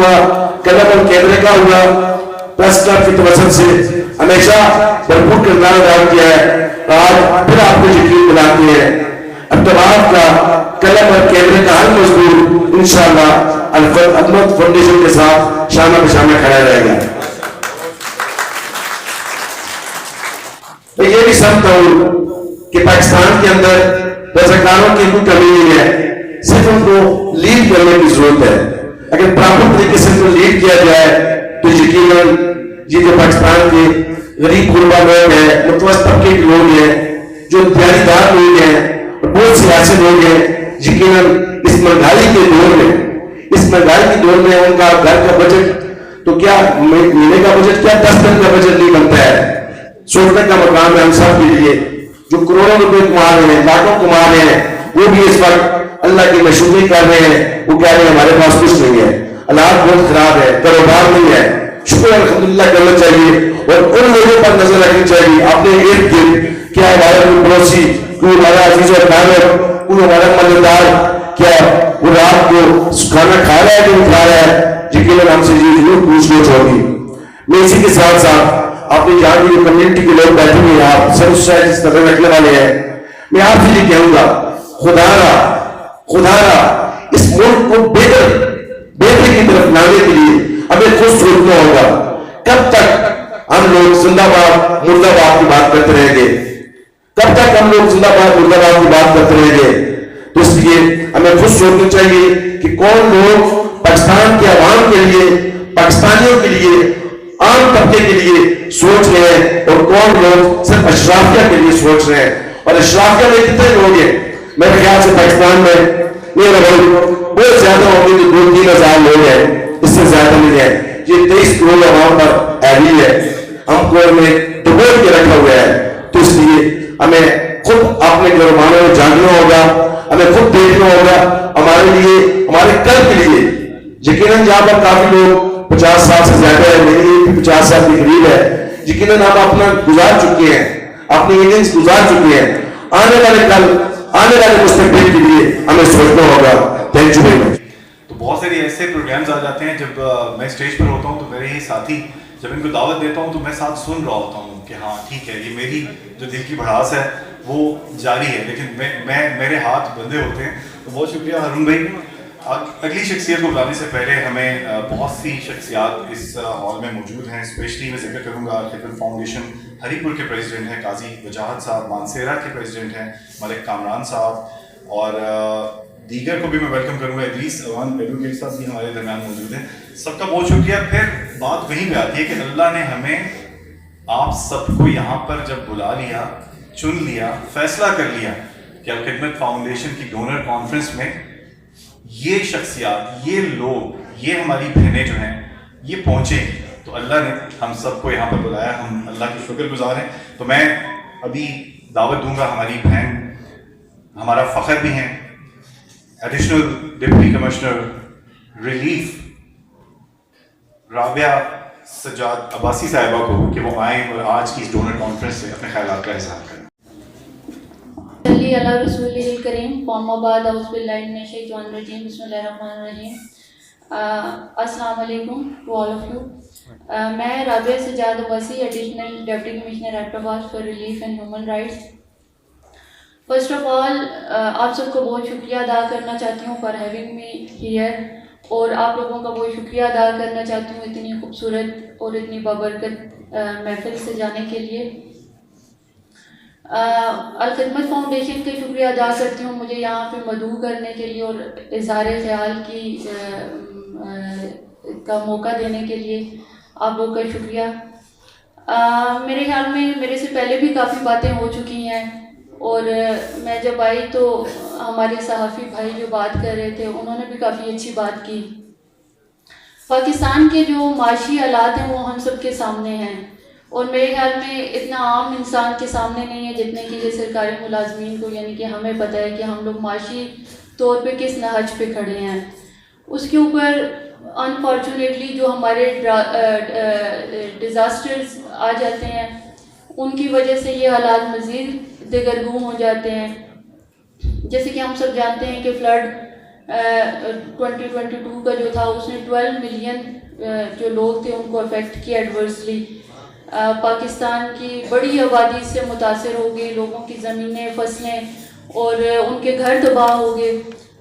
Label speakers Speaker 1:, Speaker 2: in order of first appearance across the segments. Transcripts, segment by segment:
Speaker 1: ہوا، کلب اور کیمرے کا ہوا، پریس کلب کی توسط سے ہمیشہ بھرپور کردار ادا کیا ہے. آج پھر آپ کو یقین دلاتے ہیں اقتدار کا کلب اور کیمرے کا ہر مزدور انشاءاللہ الفت فاؤنڈیشن کے ساتھ شانہ بشانہ کھڑا رہے گا. میں یہ بھی سمجھتا ہوں کہ پاکستان کے اندر رضاکاروں کی کوئی کمی نہیں ہے، صرف ان کو لیڈ کرنے کی ضرورت ہے. اگر پراپر طریقے سے ان کو لیڈ کیا جائے تو یقیناً یہ جو پاکستان کے غریب غربا لوگ ہیں، متوسط طبقے کے لوگ ہیں، جو دیانتی دار لوگ ہیں اور بہت سے ایسے لوگ ہیں، یقیناً اس مہنگائی کے دور میں، اس مہنگائی کے دور میں ان کا گھر کا بجٹ تو کیا مہینے کا بجٹ کیا 10 دن کا بجٹ نہیں بنتا ہے. سوچنے کا مقام ہے ہم سب کے لیے جو کروڑوں روپے کما رہے ہیں، لاکھوں کما رہے ہیں، وہ بھی اس وقت اللہ کی مشہوری کر رہے ہیں. وہ کہہ رہے ہیں ہمارے پاس کچھ نہیں ہے، حالات بہت خراب ہے، کاروبار نہیں ہے. شکر الحمدللہ کرنا چاہیے اور ان لوگوں پر نظر رکھنی چاہیے اپنے ارد گرد. کیا ہمارا کوئی پڑوسی، کوئی ہمارا عزیز و اقارب، کوئی ہمارا مالدار کیا وہ رات کو کھانا کھا رہا ہے کہ نہیں کھا رہا ہے؟ یقیناً ہم سے یہ ضرور پوچھ گچھ ہوگی. میں اسی کے ساتھ ساتھ اپنی جہاں کی کمیونٹی کے لوگ بیٹھے ہوئے ہیں، آپ سب اس نظر رکھنے والے ہیں، میں آپ سے یہ کہوں گا خدا را اس ملک کو بہتری کی طرف لانے کے لیے ہمیں خود سوچنا ہوگا. کب تک ہم لوگ زندہ باد مردہ باد کی بات کرتے رہیں گے؟ کب تک ہم لوگ زندہ باد مردہ باد کی بات کرتے رہیں گے؟ تو اس لیے ہمیں خود سوچنا چاہیے کہ کون لوگ پاکستان کے عوام کے لیے، پاکستانیوں کے لیے، عام طبقے کے لیے سوچ رہے ہیں اور کون لوگ صرف اشرافیہ کے لیے سوچ رہے ہیں. اور اشرافیہ میں کتنے لوگ ہیں؟ میرے خیال سے پاکستان میں بہت زیادہ ہوں گے، 2-3 ہزار لوگ ہیں، اس سے زیادہ نہیں ہے. یہ 23 کروڑ عوام پر ایوی ہے، ہم کو میں ڈبوڑ کے رکھا ہوا ہے. تو اس لیے ہمیں خود اپنے گھرانوں میں جاننا ہوگا، ہمیں خود دیکھنا ہوگا ہمارے لیے، ہمارے کل کے لیے. یقیناً جہاں پر کافی لوگ 50 سال سے زیادہ ہے، میری 50 سال کے قریب ہے، یقیناً ہم اپنا گزار چکے ہیں، اپنی اننگز گزار چکے ہیں. آنے والے کل، آنے والے مستقبل کے لیے ہمیں سوچنا ہوگا. Thank you very much.
Speaker 2: تو بہت سارے ایسے پروگرامز آ جاتے ہیں جب میں اسٹیج پر ہوتا ہوں تو میرے ہی ساتھی جب ان کو دعوت دیتا ہوں تو میں ساتھ سن رہا ہوتا ہوں کہ ہاں ٹھیک ہے، یہ میری جو دل کی بھڑاس ہے وہ جاری ہے، لیکن میرے ہاتھ بندھے ہوتے ہیں. تو بہت شکریہ ہارون بھائی. اگلی شخصیت کو بلانے سے پہلے ہمیں بہت سی شخصیات اس ہال میں موجود ہیں. اسپیشلی میں ذکر کروں گا خدمت فاؤنڈیشن ہری پور کے پریزیڈنٹ ہیں قاضی وجاہت صاحب، مانسیرا کے پریزیڈنٹ ہیں ملک کامران صاحب، اور دیگر کو بھی میں ویلکم کروں گا. ادریس اوان ایڈوکیٹ صاحب بھی ہمارے درمیان موجود ہیں. سب کا بہت شکریہ. پھر بات وہیں پہ آتی ہے کہ اللہ نے ہمیں آپ سب کو یہاں پر جب بلا لیا، چن لیا، فیصلہ کر لیا کہ الخدمت فاؤنڈیشن کی ڈونر کانفرنس میں یہ شخصیات، یہ لوگ، یہ ہماری بہنیں جو ہیں یہ پہنچیں، تو اللہ نے ہم سب کو یہاں پر بلایا. ہم اللہ کے شکر گزار ہیں. تو میں ابھی دعوت دوں گا ہماری بہن، ہمارا فخر بھی ہیں، additional deputy commissioner relief Rabia Sajjad Abbasi صاحبہ کو کہ وہ آئیں اور آج کی اس ڈونر کانفرنس سے اپنے خیالات کا اظہار کریں.
Speaker 3: صلی اللہ رسول کریم. قوم بعد اعوذ باللہ من الشیطان الرجیم بسم اللہ الرحمن الرحیم. السلام علیکم ٹو آل آف یو. میں Rabia Sajjad Abbasi, additional deputy commissioner Hyderabad for relief and human rights. First of all آپ سب کو بہت شکریہ ادا کرنا چاہتی ہوں فار ہیونگ می ہیئر، اور آپ لوگوں کا بہت شکریہ ادا کرنا چاہتی ہوں اتنی خوبصورت اور اتنی بابرکت محفل سے جانے کے لیے. الخدمت فاؤنڈیشن کے شکریہ ادا کرتی ہوں مجھے یہاں پہ مدعو کرنے کے لیے اور اظہار خیال کی کا موقع دینے کے لیے. آپ لوگ کا شکریہ. میرے خیال میں میرے سے پہلے بھی کافی باتیں ہو چکی ہیں، اور میں جب آئی تو ہمارے صحافی بھائی جو بات کر رہے تھے انہوں نے بھی کافی اچھی بات کی. پاکستان کے جو معاشی حالات ہیں وہ ہم سب کے سامنے ہیں، اور میرے خیال میں اتنا عام انسان کے سامنے نہیں ہے جتنے کہ یہ سرکاری ملازمین کو، یعنی کہ ہمیں پتہ ہے کہ ہم لوگ معاشی طور پہ کس نہج پہ کھڑے ہیں. اس کے اوپر انفارچونیٹلی جو ہمارے ڈیزاسٹرز آ جاتے ہیں ان کی وجہ سے یہ حالات مزید دگرگوں ہو جاتے ہیں. جیسے کہ ہم سب جانتے ہیں کہ فلڈ 2022 کا جو تھا اس نے 12 ملین جو لوگ تھے ان کو افیکٹ کیا ایڈورسلی. پاکستان کی بڑی آبادی سے متاثر ہو گئی, لوگوں کی زمینیں, فصلیں اور ان کے گھر تباہ ہو گئے.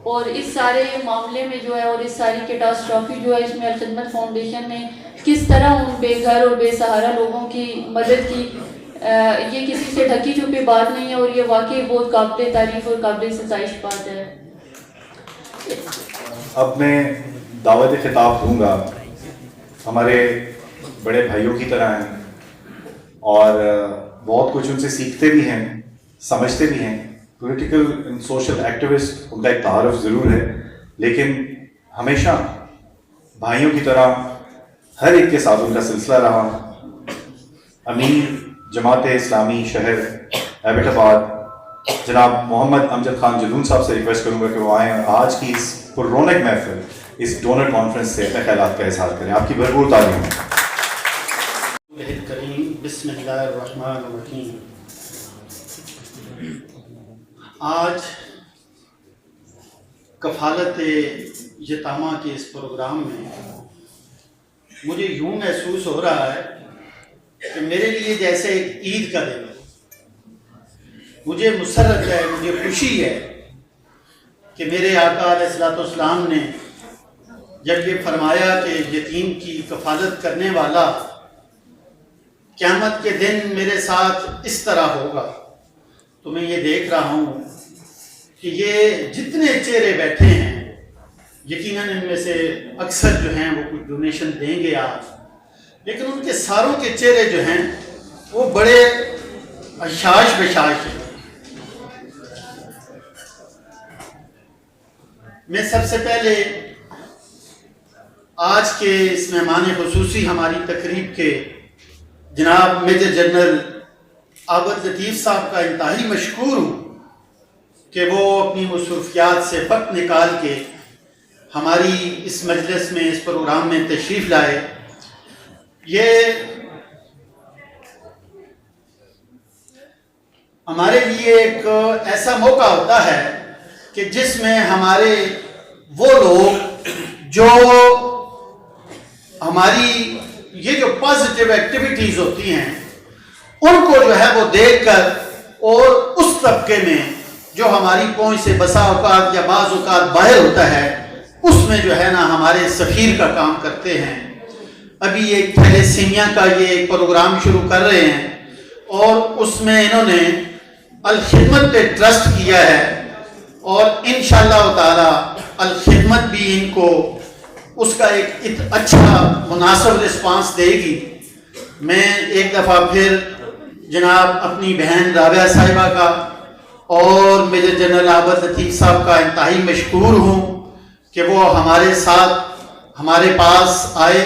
Speaker 3: اور اس سارے معاملے میں جو ہے اور اس ساری کیٹاسٹرافی جو ہے اس میں الخدمت فاؤنڈیشن نے کس طرح ان بے گھر اور بے سہارا لوگوں کی مدد کی, یہ کسی سے ڈھکی چھپی بات نہیں ہے اور یہ واقعی بہت قابل تعریف اور قابل ستائش بات ہے.
Speaker 2: اب میں دعوت خطاب دوں گا. ہمارے بڑے بھائیوں کی طرح ہیں اور بہت کچھ ان سے سیکھتے بھی ہیں, سمجھتے بھی ہیں. پولیٹیکل اینڈ سوشل ایکٹیوسٹ ان کا ایک تعارف ضرور ہے, لیکن ہمیشہ بھائیوں کی طرح ہر ایک کے ساتھ ان کا سلسلہ رہا. امیر جماعت اسلامی شہر ایبٹ آباد جناب محمد امجد خان جدون صاحب سے ریکویسٹ کروں گا کہ وہ آئیں اور آج کی اس پررونق محفل, اس ڈونر کانفرنس سے اپنے خیالات کا اظہار کریں. آپ کی بھرپور تعلیم.
Speaker 4: کریم بسم اللہ الرحمن الرحیم. آج کفالت یتامہ کے اس پروگرام میں مجھے یوں محسوس ہو رہا ہے کہ میرے لیے جیسے ایک عید کا دن ہے. مجھے مسرت ہے, مجھے خوشی ہے کہ میرے آقا علیہ الصلوۃ والسلام نے جب یہ فرمایا کہ یتیم کی کفالت کرنے والا قیامت کے دن میرے ساتھ اس طرح ہوگا, تو میں یہ دیکھ رہا ہوں کہ یہ جتنے چہرے بیٹھے ہیں یقیناً ان میں سے اکثر جو ہیں وہ کچھ ڈونیشن دیں گے آج, لیکن ان کے ساروں کے چہرے جو ہیں وہ بڑے اشاش بشاش ہیں. میں سب سے پہلے آج کے اس مہمان خصوصی ہماری تقریب کے جناب میجر جنرل عابد لطیف صاحب کا انتہائی مشکور ہوں کہ وہ اپنی مصروفیات سے وقت نکال کے ہماری اس مجلس میں, اس پروگرام میں تشریف لائے. یہ ہمارے لیے ایک ایسا موقع ہوتا ہے کہ جس میں ہمارے وہ لوگ جو ہماری یہ جو پازیٹیو ایکٹیویٹیز ہوتی ہیں ان کو جو ہے وہ دیکھ کر, اور اس طبقے میں جو ہماری پہنچ سے بسا اوقات یا بعض اوقات باہر ہوتا ہے اس میں جو ہے نا ہمارے سفیر کا کام کرتے ہیں. ابھی ایک تھیلیسیمیا کا یہ ایک پروگرام شروع کر رہے ہیں اور اس میں انہوں نے الخدمت پہ ٹرسٹ کیا ہے اور انشاءاللہ تعالی الخدمت بھی ان کو اس کا ایک اچھا مناسب رسپانس دے گی. میں ایک دفعہ پھر جناب اپنی بہن رابعہ صاحبہ کا اور میجر جنرل عابد لطیف صاحب کا انتہائی مشکور ہوں کہ وہ ہمارے ساتھ ہمارے پاس آئے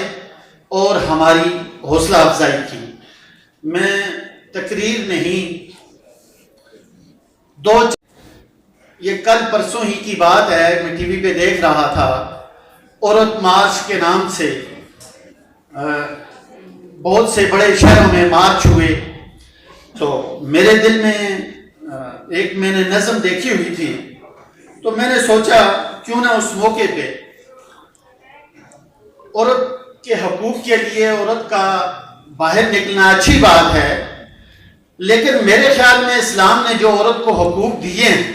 Speaker 4: اور ہماری حوصلہ افزائی کی. میں تقریر نہیں, یہ کل پرسوں ہی کی بات ہے, میں ٹی وی پہ دیکھ رہا تھا, عورت مارچ کے نام سے بہت سے بڑے شہروں میں مارچ ہوئے, تو میرے دل میں ایک میں نے نظم دیکھی ہوئی تھی, تو میں نے سوچا کیوں نہ اس موقع پہ عورت کے حقوق کے لیے عورت کا باہر نکلنا اچھی بات ہے, لیکن میرے خیال میں اسلام نے جو عورت کو حقوق دیے ہیں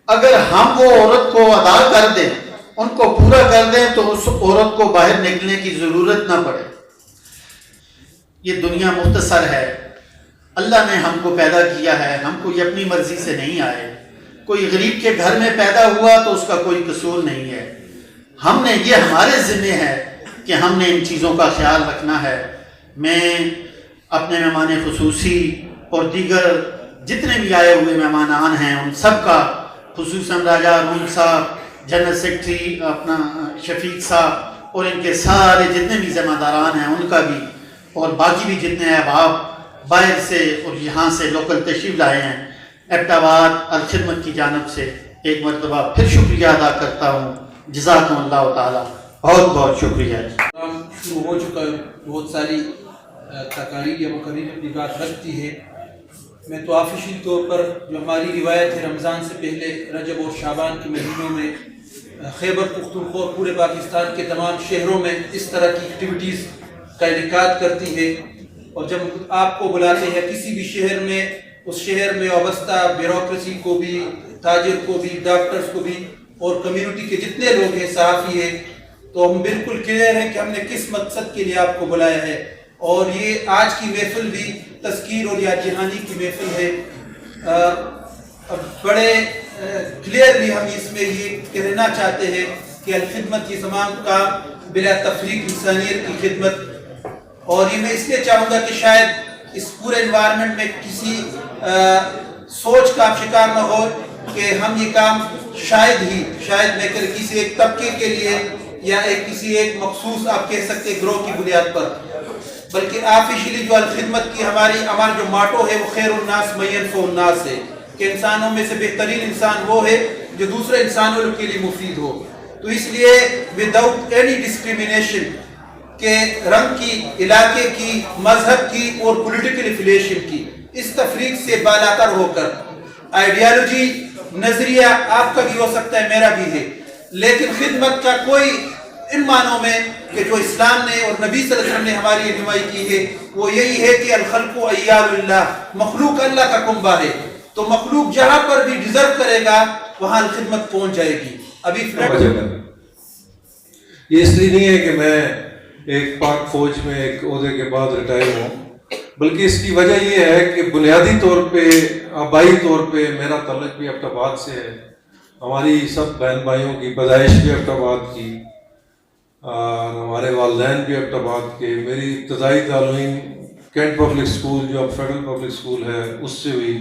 Speaker 4: اگر ہم وہ عورت کو ادا کر دیں, ان کو پورا کر دیں, تو اس عورت کو باہر نکلنے کی ضرورت نہ پڑے. یہ دنیا مختصر ہے, اللہ نے ہم کو پیدا کیا ہے, ہم کو یہ اپنی مرضی سے نہیں آئے. کوئی غریب کے گھر میں پیدا ہوا تو اس کا کوئی قصور نہیں ہے. ہم نے یہ ہمارے ذمہ ہے کہ ہم نے ان چیزوں کا خیال رکھنا ہے. میں اپنے مہمان خصوصی اور دیگر جتنے بھی آئے ہوئے مہمانان ہیں ان سب کا, خصوصاً راجہ روم صاحب, جنرل سیکرٹری اپنا شفیق صاحب اور ان کے سارے جتنے بھی ذمہ داران ہیں ان کا بھی, اور باقی بھی جتنے احباب باہر سے اور یہاں سے لوکل تشریف لائے ہیں, ایبٹ آباد الخدمت کی جانب سے ایک مرتبہ پھر شکریہ ادا کرتا ہوں. جزاکم اللہ تعالی, بہت بہت شکریہ.
Speaker 5: شروع ہو چکا ہے, بہت ساری تقاریر یا مقررین اپنی بات رکھتی ہے. میں تو آفیشیل طور پر جو ہماری روایت ہے رمضان سے پہلے رجب اور شعبان کے مہینوں میں خیبر پختونخوا اور پورے پاکستان کے تمام شہروں میں اس طرح کی ایکٹیویٹیز کا انعقاد کرتی ہے، اور جب آپ کو بلاتے ہیں کسی بھی شہر میں، اس شہر میں وابستہ بیوروکریسی کو بھی، تاجر کو بھی، ڈاکٹرز کو بھی اور کمیونٹی کے جتنے لوگ ہیں، صحافی ہیں، تو ہم بالکل کلیئر ہیں کہ ہم نے کس مقصد کے لیے آپ کو بلایا ہے. اور یہ آج کی محفل بھی تذکیر اور یاد دہانی کی محفل ہے. بڑے کلیئرلی ہم اس میں یہ کہنا چاہتے ہیں کہ الخدمت یہ تمام کام بلا تفریق انسانیت کی خدمت. اور یہ میں اس لیے چاہوں گا کہ شاید اس پورے انوائرمنٹ میں کسی سوچ کا آپ شکار نہ ہو کہ ہم یہ کام شاید میں کسی ایک طبقے کے لیے یا کسی ایک مخصوص آپ کہہ سکتے گروہ کی بنیاد پر، بلکہ آفیشلی جو الخدمت کی ہمارا جو ماٹو ہے وہ خیر الناس من ینفع الناس ہے، کہ انسانوں میں سے بہترین انسان وہ ہے جو دوسرے انسانوں کے لیے مفید ہو. تو اس لیے وداؤٹ اینی ڈسکریمنیشن کہ رنگ کی، علاقے کی، مذہب کی اور پولیٹیکل افیلیشن کی، اس تفریق سے بالاتر ہو کر آئیڈیالوجی، نظریہ آپ کا بھی ہو سکتا ہے، میرا بھی ہے، لیکن خدمت کا کوئی ان معنوں میں کہ جو اسلام نے اور نبی صلی اللہ علیہ وسلم نے ہماری رہنمائی کی ہے وہ یہی ہے کہ الخلق عیال اللہ، مخلوق اللہ کا کنبہ ہے، تو مخلوق جہاں پر بھی ڈیزرو کرے گا وہاں الخدمت پہنچ جائے گی. ابھی
Speaker 6: یہ اس لیے نہیں ہے کہ میں ایک پاک فوج میں ایک عہدے کے بعد ریٹائر ہوں، بلکہ اس کی وجہ یہ ہے کہ بنیادی طور پہ، آبائی طور پہ میرا تعلق بھی ایبٹ آباد سے ہے. ہماری سب بہن بھائیوں کی پیدائش بھی ایبٹ آباد کی، اور ہمارے والدین بھی ایبٹ آباد کے. میری ابتدائی تعلیم کینٹ پبلک اسکول جو اب فیڈرل پبلک اسکول ہے اس سے ہوئی،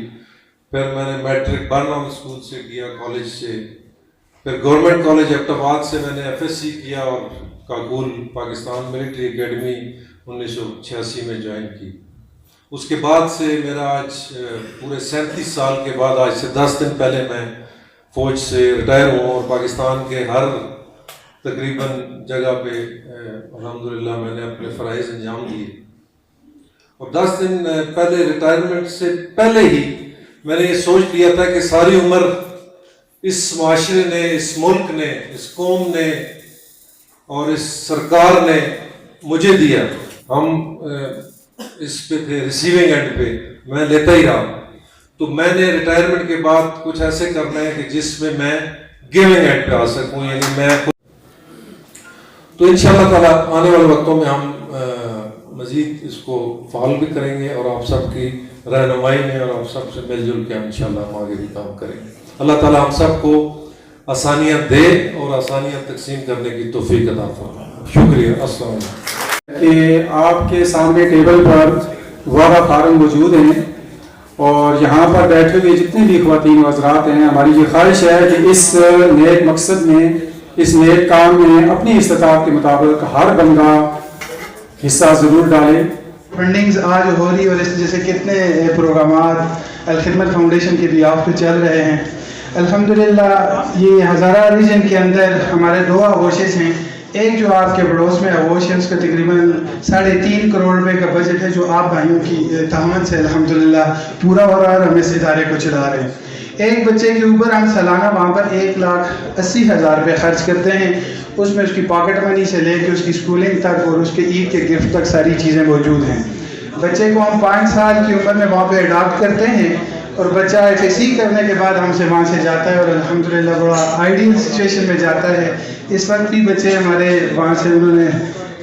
Speaker 6: پھر میں نے میٹرک برنام اسکول سے کیا، کالج سے، پھر گورنمنٹ کالج ایبٹ آباد سے میں نے ایف ایس سی کیا اور کاکول پاکستان ملٹری اکیڈمی 1986 میں جوائن کی. اس کے بعد سے میرا آج پورے 37 سال کے بعد، آج سے 10 دن پہلے میں فوج سے ریٹائر ہوں، اور پاکستان کے ہر تقریباً جگہ پہ الحمدللہ میں نے اپنے فرائض انجام دیے. اور 10 دن پہلے ریٹائرمنٹ سے پہلے ہی میں نے یہ سوچ لیا تھا کہ ساری عمر اس معاشرے نے، اس ملک نے، اس قوم نے اور اس سرکار نے مجھے دیا، ہم اس پہ تھے ریسیونگ اینڈ پہ، میں لیتا ہی رہا. تو میں نے ریٹائرمنٹ کے بعد کچھ ایسے کرنا ہے کہ جس میں میں گیونگ اینڈ پہ آ سکوں، یعنی میں تو انشاءاللہ تعالیٰ آنے والے وقتوں میں ہم مزید اس کو فعال بھی کریں گے، اور آپ سب کی رہنمائی میں اور آپ سب سے مل جل کے انشاءاللہ ہم آگے بھی کام کریں گے. اللہ تعالیٰ ہم سب کو آسانیاں دے اور آسانیاں تقسیم کرنے کی توفیق عطا فرمائے. شکریہ. السلام علیکم.
Speaker 7: کہ آپ کے سامنے ٹیبل پر وعدہ فارم موجود ہیں، اور یہاں پر بیٹھے ہوئے جتنے بھی خواتین و حضرات ہیں، ہماری یہ خواہش ہے کہ اس نیک مقصد میں، اس نیک کام میں اپنی استطاعت کے مطابق ہر بندہ حصہ ضرور ڈالے.
Speaker 8: فنڈنگز آج ہو رہی، اور اس جیسے کتنے پروگرامات الخدمت فاؤنڈیشن کے بھی آپ پہ چل رہے ہیں. الحمدللہ یہ ہزارہ ریجن کے اندر ہمارے 2 آغوشیں ہیں. ایک جو آپ کے پڑوس میں آغوش ہے، اس کا تقریباً 3.5 کروڑ روپے کا بجٹ ہے، جو آپ بھائیوں کی تعاون سے الحمدللہ پورا ہو رہا ہے، اور ہم اس ادارے کو چلا رہے ہیں. ایک بچے کے اوپر ہم سالانہ وہاں پر 1,80,000 روپے خرچ کرتے ہیں. اس میں اس کی پاکٹ منی سے لے کے اس کی اسکولنگ تک اور اس کے عید کے گفٹ تک ساری چیزیں موجود ہیں. بچے کو ہم 5 سال کی عمر میں وہاں پہ اڈاپٹ کرتے ہیں، اور بچہ ایف ایس سی کرنے کے بعد ہم سے وہاں سے جاتا ہے، اور الحمدللہ بڑا آئیڈیل سچویشن میں جاتا ہے. اس وقت بھی بچے ہمارے وہاں سے، انہوں نے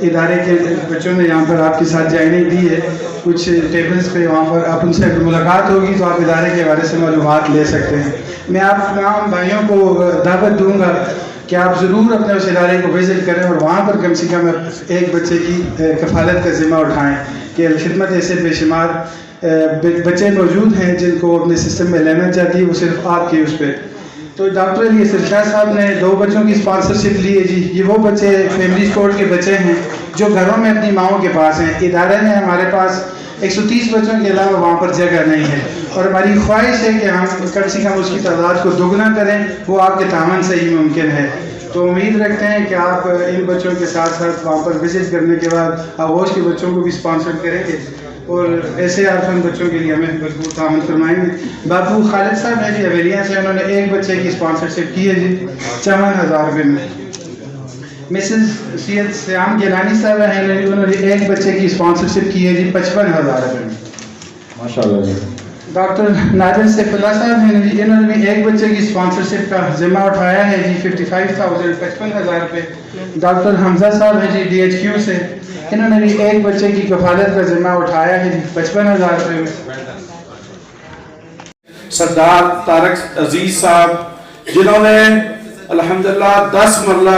Speaker 8: ادارے کے بچوں نے یہاں پر آپ کے ساتھ جوائننگ دی ہے. کچھ ٹیبلز پہ وہاں پر آپ ان سے اگر ملاقات ہوگی تو آپ ادارے کے حوالے سے معلومات لے سکتے ہیں. میں آپ تمام بھائیوں کو دعوت دوں گا کہ آپ ضرور اپنے اس ادارے کو وزٹ کریں، اور وہاں پر کم سے کم ایک بچے کی کفالت کا ذمہ اٹھائیں. کہ الخدمت ایسے بے شمار بچے موجود ہیں جن کو اپنے سسٹم میں لینا چاہتی ہے، وہ صرف آپ کے اس پہ. تو ڈاکٹر علی اسد شاہ صاحب نے 2 بچوں کی اسپانسرشپ لی ہے جی. یہ وہ بچے فیملی سپورٹ کے بچے ہیں جو گھروں میں اپنی ماؤں کے پاس ہیں. ادارے میں ہمارے پاس 130 بچوں کے علاوہ وہاں پر جگہ نہیں ہے، اور ہماری خواہش ہے کہ ہم کم سے کم اس کی تعداد کو دوگنا کریں. وہ آپ کے تعاون سے ہی ممکن ہے. تو امید رکھتے ہیں کہ آپ ان بچوں کے ساتھ ساتھ وہاں پر وزٹ کرنے کے بعد آغوش کے بچوں کو بھی اسپانسر کریں گے. اور ایسے آرفن بچوں کے لیے ہمیں بھرپور تعاون فرمائیں گے. باپو خالد صاحب ہیں جی اویلیاں سے, انہوں نے ایک بچے کی اسپانسرشپ کی ہے جی 54,000 روپے میں. مسز سید سیام گیلانی صاحب ہیں, انہوں نے ایک بچے کی اسپانسرشپ کی ہے جی 55,000 روپے میں.
Speaker 9: ماشاءاللہ جی.
Speaker 8: ڈاکٹر ناجر سیف اللہ صاحب ہیں جی, انہوں نے بھی ایک بچے کی اسپانسرشپ کا ذمہ اٹھایا ہے جی 55,000 55,000 روپے. ڈاکٹر حمزہ صاحب ہیں جی DHQ سے, انہوں نے بھی ایک بچے کی کفالت کا ذمہ اٹھایا ہے جی 55,000 روپے میں.
Speaker 10: سردار طارق عزیز صاحب جنہوں نے الحمدللہ 10 مرلہ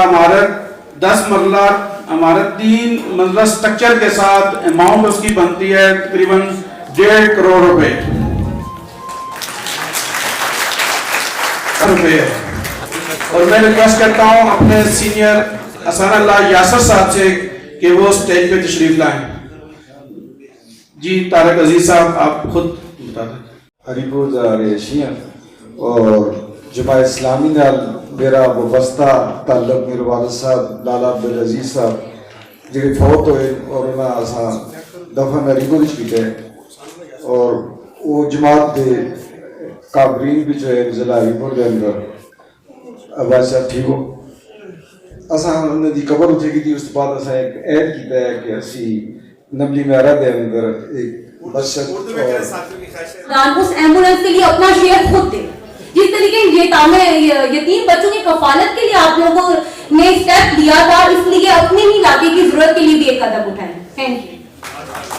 Speaker 10: عمارت 3 منزلہ سٹرکچر کے ساتھ اماؤنٹ اس کی بنتی ہے تقریباً 1.5 کروڑ روپے. اور میں ریکویسٹ کرتا ہوں اپنے سینئر احسان اللہ یاسر صاحب سے کہ وہ سٹیج پہ تشریف لائیں. جی طارق عزیز صاحب آپ خود بتا دیں.
Speaker 9: ہری پور رہائشیاں اور جماعت اسلامی نال میرا وابستہ تعلق میرے والد صاحب لالا عبدالعزیز صاحب جڑے فوت ہوئے اور انہاں اساں دفن ہری پور کیتے اور وہ جماعت دے کابرین بھی جو ہے ضلع ہری پور دے اندر عباس صاحب ٹھیک ہو اساں انہاں دی قبر اتھے کی تھی. اس بعد اساں ایک عہد کیتا ہے کہ اسی نملی میرا دے اندر ایک مسجد
Speaker 11: اس ایمبولینس کے لیے اپنا شیئر خود دے. جس طریقے یتیم بچوں کی کفالت کے لیے آپ لوگوں نے اسٹیپ لیا تھا, اس لیے اپنے ہی علاقے کی ضرورت کے لیے بھی ایک قدم اٹھائیں. Thank you.